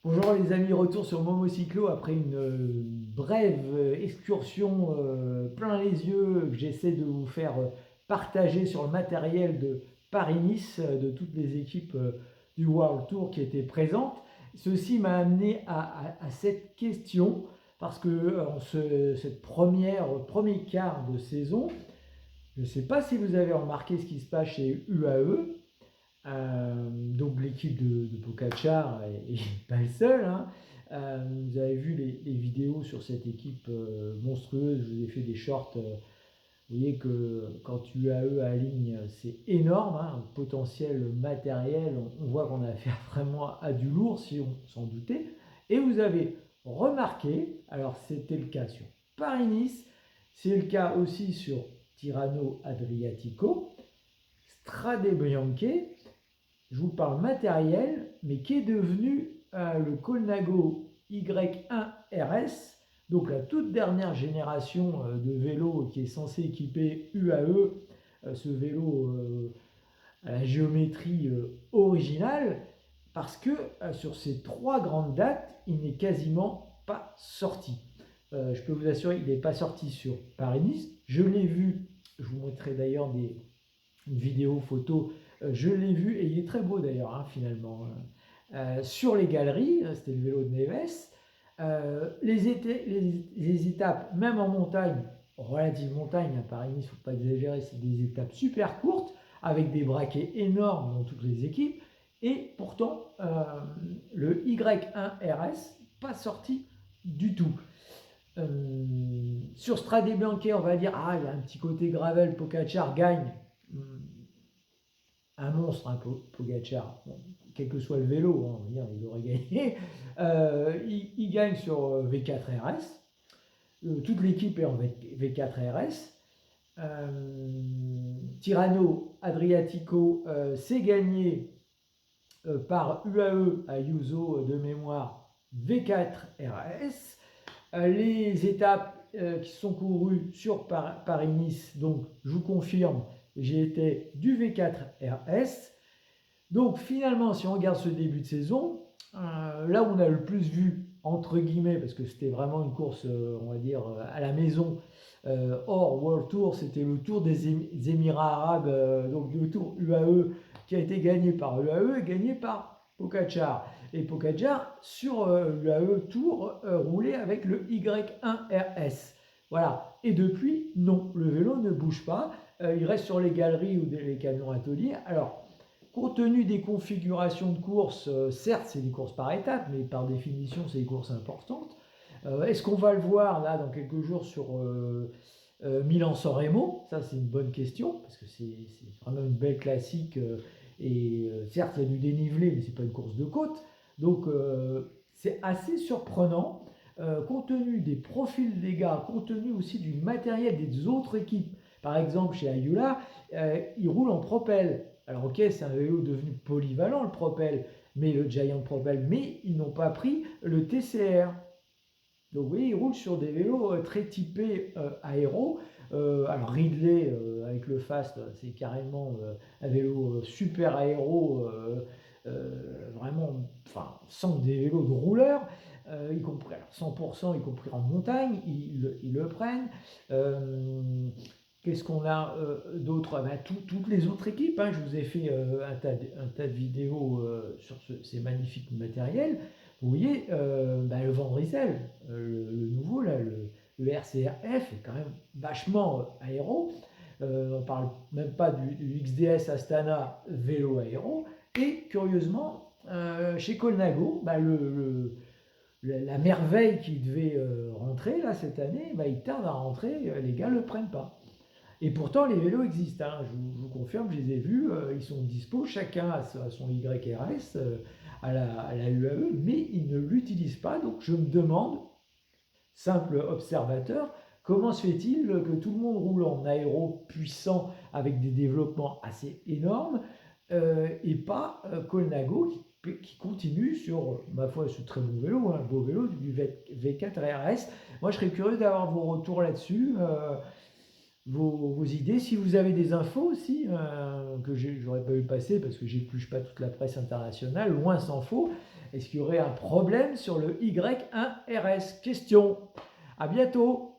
Bonjour les amis, retour sur Momocyclo après une brève excursion plein les yeux que j'essaie de vous faire partager sur le matériel de Paris-Nice, de toutes les équipes du World Tour qui étaient présentes. Ceci m'a amené à cette question parce que en cette premier quart de saison, je ne sais pas si vous avez remarqué ce qui se passe chez UAE. Donc l'équipe de Pogacar est pas le seul, hein. Vous avez vu les vidéos sur cette équipe monstrueuse, je vous ai fait des shorts. Vous voyez que quand UAE aligne, c'est énorme, hein, un potentiel matériel. On voit qu'on a affaire vraiment à du lourd si on s'en doutait. Et vous avez remarqué, alors c'était le cas sur Paris-Nice, c'est le cas aussi sur Tirreno Adriatico, Strade Bianche. Je vous parle matériel, mais qui est devenu le Colnago Y1 RS, donc la toute dernière génération de vélo qui est censé équiper UAE, ce vélo à la géométrie originale, parce que sur ces trois grandes dates, il n'est quasiment pas sorti. Je peux vous assurer qu'il n'est pas sorti sur Paris-Nice. Je l'ai vu, je vous montrerai d'ailleurs une vidéo photo. Je l'ai vu et il est très beau d'ailleurs, hein, finalement. Sur les galeries, c'était le vélo de Neves. Les étapes, même en montagne, relative montagne, à Paris-Nice, il ne faut pas exagérer, c'est des étapes super courtes, avec des braquets énormes dans toutes les équipes. Et pourtant, le Y1 RS, pas sorti du tout. Sur Strade Bianche, on va dire, ah, il y a un petit côté gravel, Pogacar gagne. Un monstre, hein, Pogacar. Bon, quel que soit le vélo, hein, il aurait gagné. Il gagne sur V4 RS. Toute l'équipe est en V4 RS. Tirreno Adriatico, c'est gagné par UAE à Ayuso de mémoire V4 RS. Les étapes qui sont courues sur Paris-Nice, donc je vous confirme, j'ai été du V4 RS. Donc finalement, si on regarde ce début de saison, là où on a le plus vu, entre guillemets, parce que c'était vraiment une course, on va dire, à la maison, hors World Tour, c'était le Tour des Émirats Arabes, donc le Tour UAE, qui a été gagné par UAE et gagné par Pogacar. Et Pogacar, sur l'UAE Tour, roulait avec le Y1 RS. Voilà. Et depuis, non, le vélo ne bouge pas. Il reste sur les galeries ou les camions ateliers. Alors, compte tenu des configurations de course, certes, c'est des courses par étapes, mais par définition, c'est des courses importantes. Est-ce qu'on va le voir là dans quelques jours sur Milan-San Remo? Ça, c'est une bonne question, parce que c'est vraiment une belle classique. Et certes, il y a du dénivelé, mais ce n'est pas une course de côte. Donc, c'est assez surprenant, compte tenu des profils des gars, compte tenu aussi du matériel des autres équipes. Par exemple, chez Ayula, ils roulent en Propel. Alors ok, c'est un vélo devenu polyvalent, le Propel, mais le Giant Propel, mais ils n'ont pas pris le TCR. Donc vous voyez, ils roulent sur des vélos très typés aéro. Alors Ridley avec le Fast, c'est carrément un vélo super aéro, vraiment, enfin, sans des vélos de rouleurs, y compris alors 100%, y compris en montagne, ils le prennent. Qu'est-ce qu'on a d'autre? Ben, toutes les autres équipes, hein. Je vous ai fait un tas de vidéos sur ces magnifiques matériels. Vous voyez, ben, le Van Rysel, le nouveau, là, le RCRF est quand même vachement aéro. On ne parle même pas du XDS Astana vélo aéro. Et curieusement, chez Colnago, ben, la merveille qui devait rentrer là cette année, ben, il tarde à rentrer, les gars ne le prennent pas. Et pourtant, les vélos existent, hein. Je vous confirme, je les ai vus, ils sont dispo, chacun a son YRS à la UAE, mais ils ne l'utilisent pas. Donc je me demande, simple observateur, comment se fait-il que tout le monde roule en aéro puissant avec des développements assez énormes et pas Colnago qui continue sur, ma foi, ce très bon vélo, un beau vélo du V4 RS. Moi, je serais curieux d'avoir vos retours là-dessus. Vos idées. Si vous avez des infos aussi, que j'aurais pas eu passer parce que j'épluche pas toute la presse internationale, loin s'en faut, Est-ce qu'il y aurait un problème sur le Y1RS? Question. À bientôt.